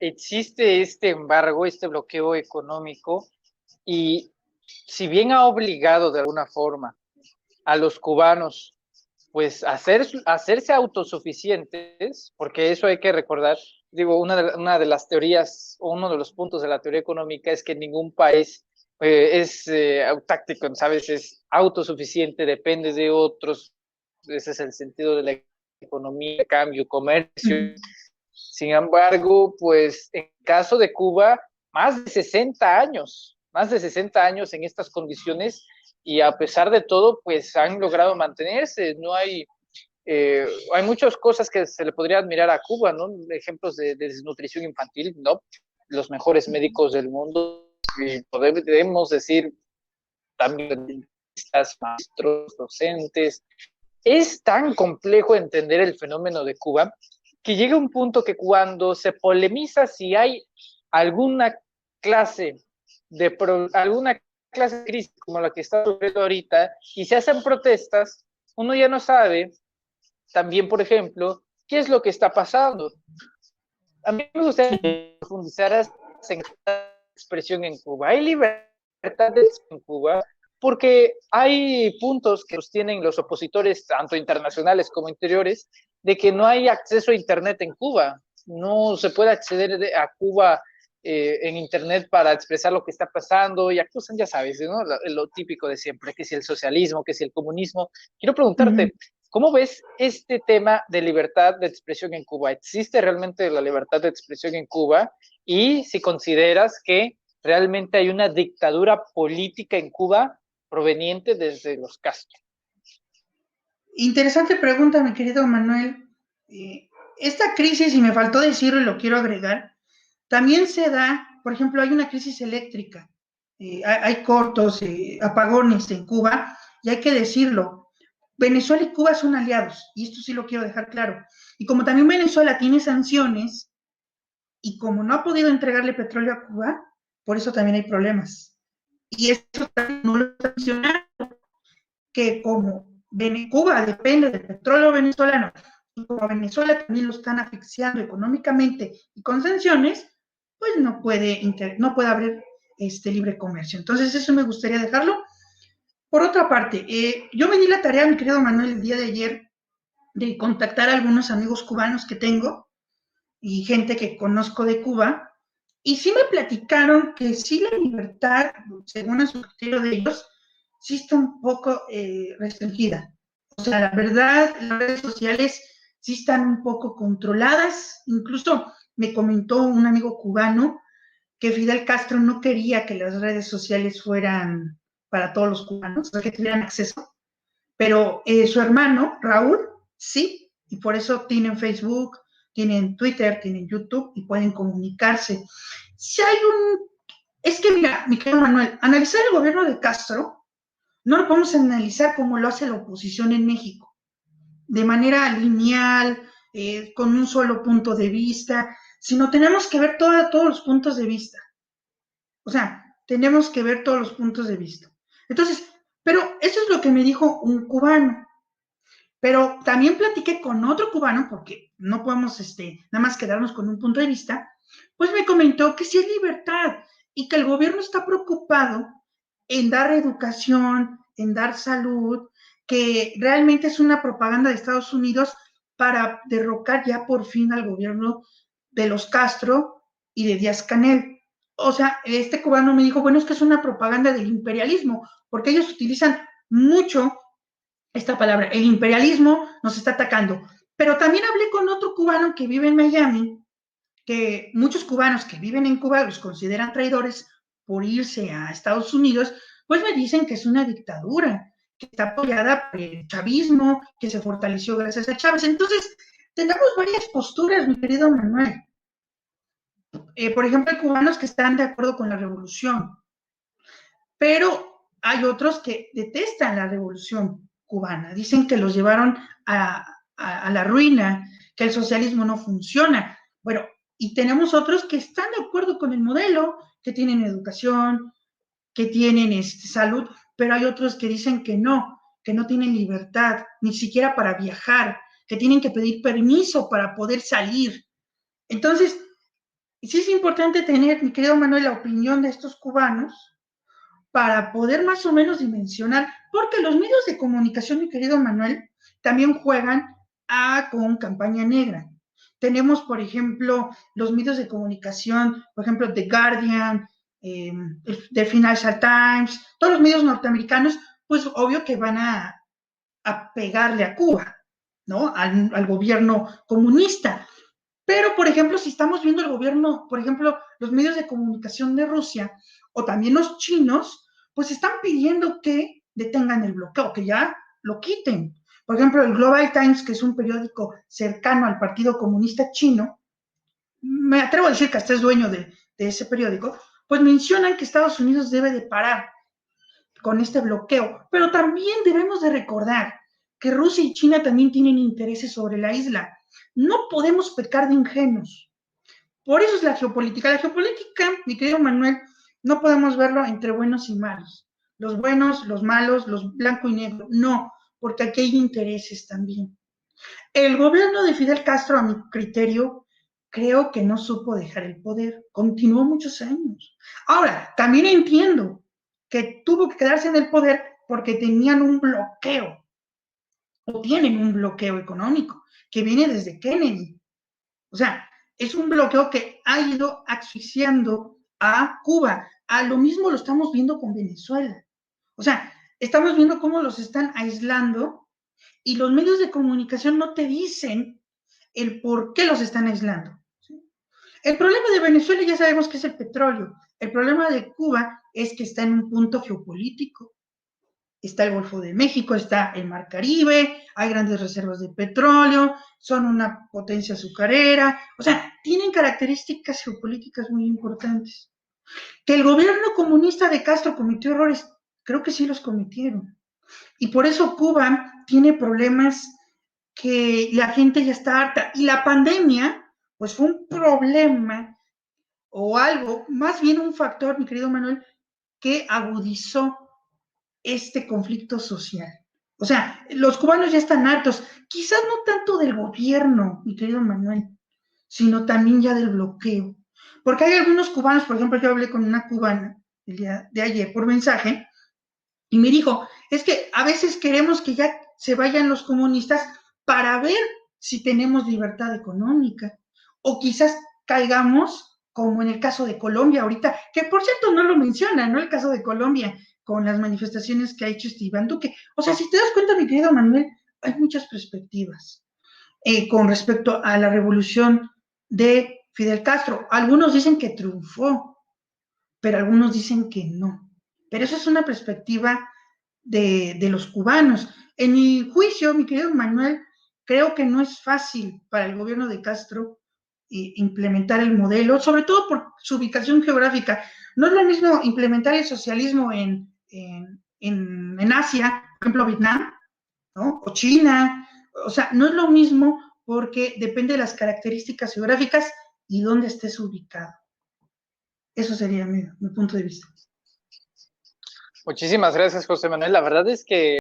existe este embargo, este bloqueo económico, y si bien ha obligado de alguna forma a los cubanos pues hacerse autosuficientes, porque eso hay que recordar, digo, una de las teorías, o uno de los puntos de la teoría económica es que ningún país es autáctico, ¿sabes? Es autosuficiente, depende de otros, ese es el sentido de la economía, cambio, comercio. Sin embargo, pues en caso de Cuba, más de 60 años en estas condiciones, y a pesar de todo, pues han logrado mantenerse. No hay, hay muchas cosas que se le podría admirar a Cuba, ¿no? Ejemplos de desnutrición infantil, ¿no? Los mejores médicos del mundo, y podemos decir también maestros, docentes. Es tan complejo entender el fenómeno de Cuba que llega un punto que cuando se polemiza si hay alguna clase alguna clase de crisis como la que está ocurriendo ahorita y se hacen protestas, uno ya no sabe también, por ejemplo, qué es lo que está pasando. A mí me gustaría profundizar en esta expresión en Cuba. ¿Hay libertad de expresión en Cuba? Porque hay puntos que sostienen los opositores, tanto internacionales como interiores, de que no hay acceso a Internet en Cuba. No se puede acceder a Cuba en Internet para expresar lo que está pasando y acusan, ya sabes, ¿no? Lo típico de siempre, que si el socialismo, que si el comunismo. Quiero preguntarte, ¿cómo ves este tema de libertad de expresión en Cuba? ¿Existe realmente la libertad de expresión en Cuba? Y si consideras que realmente hay una dictadura política en Cuba proveniente desde los Castro. Interesante pregunta, mi querido Manuel. Esta crisis, y me faltó decirlo y lo quiero agregar, también se da, por ejemplo, hay una crisis eléctrica, hay cortos, apagones en Cuba, y hay que decirlo, Venezuela y Cuba son aliados, y esto sí lo quiero dejar claro. Y como también Venezuela tiene sanciones, y como no ha podido entregarle petróleo a Cuba, por eso también hay problemas. Y eso también no lo está mencionando, que como Cuba depende del petróleo venezolano, y como a Venezuela también lo están asfixiando económicamente y con sanciones, pues no puede haber libre comercio. Entonces eso me gustaría dejarlo. Por otra parte, yo me di la tarea, mi querido Manuel, el día de ayer, de contactar a algunos amigos cubanos que tengo y gente que conozco de Cuba, y sí me platicaron que sí la libertad, según el criterio de ellos, sí está un poco restringida. O sea, la verdad, las redes sociales sí están un poco controladas. Incluso me comentó un amigo cubano que Fidel Castro no quería que las redes sociales fueran para todos los cubanos, o sea, que tuvieran acceso. Pero su hermano, Raúl, sí, y por eso tienen Facebook, tienen Twitter, tienen YouTube y pueden comunicarse. Si hay es que mira, mi querido Manuel, analizar el gobierno de Castro no lo podemos analizar como lo hace la oposición en México, de manera lineal, con un solo punto de vista, sino tenemos que ver todos los puntos de vista. O sea, tenemos que ver todos los puntos de vista. Entonces, pero eso es lo que me dijo un cubano. Pero también platiqué con otro cubano, porque no podemos nada más quedarnos con un punto de vista, pues me comentó que sí es libertad y que el gobierno está preocupado en dar educación, en dar salud, que realmente es una propaganda de Estados Unidos para derrocar ya por fin al gobierno de los Castro y de Díaz-Canel. O sea, este cubano me dijo, bueno, es que es una propaganda del imperialismo, porque ellos utilizan mucho esta palabra, el imperialismo nos está atacando. Pero también hablé con otro cubano que vive en Miami, que muchos cubanos que viven en Cuba los consideran traidores por irse a Estados Unidos, pues me dicen que es una dictadura, que está apoyada por el chavismo, que se fortaleció gracias a Chávez. Entonces, tenemos varias posturas, mi querido Manuel. Por ejemplo, hay cubanos que están de acuerdo con la revolución, pero hay otros que detestan la revolución cubana, dicen que los llevaron a la ruina, que el socialismo no funciona. Bueno, y tenemos otros que están de acuerdo con el modelo, que tienen educación, que tienen salud, pero hay otros que dicen que no tienen libertad, ni siquiera para viajar, que tienen que pedir permiso para poder salir. Entonces, Y sí es importante tener, mi querido Manuel, la opinión de estos cubanos para poder más o menos dimensionar, porque los medios de comunicación, mi querido Manuel, también juegan con campaña negra. Tenemos, por ejemplo, los medios de comunicación, por ejemplo, The Guardian, The Financial Times, todos los medios norteamericanos, pues obvio que van a pegarle a Cuba, ¿no? Al gobierno comunista. Pero, por ejemplo, si estamos viendo el gobierno, por ejemplo, los medios de comunicación de Rusia o también los chinos, pues están pidiendo que detengan el bloqueo, que ya lo quiten. Por ejemplo, el Global Times, que es un periódico cercano al Partido Comunista Chino, me atrevo a decir que hasta es dueño de ese periódico, pues mencionan que Estados Unidos debe de parar con este bloqueo. Pero también debemos de recordar que Rusia y China también tienen intereses sobre la isla. No podemos pecar de ingenuos. Por eso es la geopolítica. La geopolítica, mi querido Manuel, no podemos verlo entre buenos y malos. Los buenos, los malos, los blanco y negro. No, porque aquí hay intereses también. El gobierno de Fidel Castro, a mi criterio, creo que no supo dejar el poder. Continuó muchos años. Ahora, también entiendo que tuvo que quedarse en el poder porque tenían un bloqueo, o tienen un bloqueo económico, que viene desde Kennedy. O sea, es un bloqueo que ha ido asfixiando a Cuba. A lo mismo lo estamos viendo con Venezuela. O sea, estamos viendo cómo los están aislando y los medios de comunicación no te dicen el por qué los están aislando. ¿Sí? El problema de Venezuela ya sabemos que es el petróleo. El problema de Cuba es que está en un punto geopolítico. Está el Golfo de México, está el Mar Caribe, hay grandes reservas de petróleo, son una potencia azucarera, o sea, tienen características geopolíticas muy importantes. Que el gobierno comunista de Castro cometió errores, creo que sí los cometieron. Y por eso Cuba tiene problemas que la gente ya está harta. Y la pandemia, pues fue un problema o algo, más bien un factor, mi querido Manuel, que agudizó este conflicto social. O sea, los cubanos ya están hartos, quizás no tanto del gobierno, mi querido Manuel, sino también ya del bloqueo. Porque hay algunos cubanos, por ejemplo, yo hablé con una cubana el día de ayer por mensaje y me dijo, es que a veces queremos que ya se vayan los comunistas para ver si tenemos libertad económica o quizás caigamos como en el caso de Colombia ahorita, que por cierto no lo menciona, ¿no? El caso de Colombia con las manifestaciones que ha hecho Iván Duque. O sea, si te das cuenta, mi querido Manuel, hay muchas perspectivas con respecto a la revolución de Fidel Castro. Algunos dicen que triunfó, pero algunos dicen que no. Pero eso es una perspectiva de los cubanos. En mi juicio, mi querido Manuel, creo que no es fácil para el gobierno de Castro implementar el modelo, sobre todo por su ubicación geográfica. No es lo mismo implementar el socialismo en Asia, por ejemplo, Vietnam, ¿no? O China. O sea, no es lo mismo porque depende de las características geográficas y dónde estés ubicado. Eso sería mi punto de vista. Muchísimas gracias, José Manuel. La verdad es que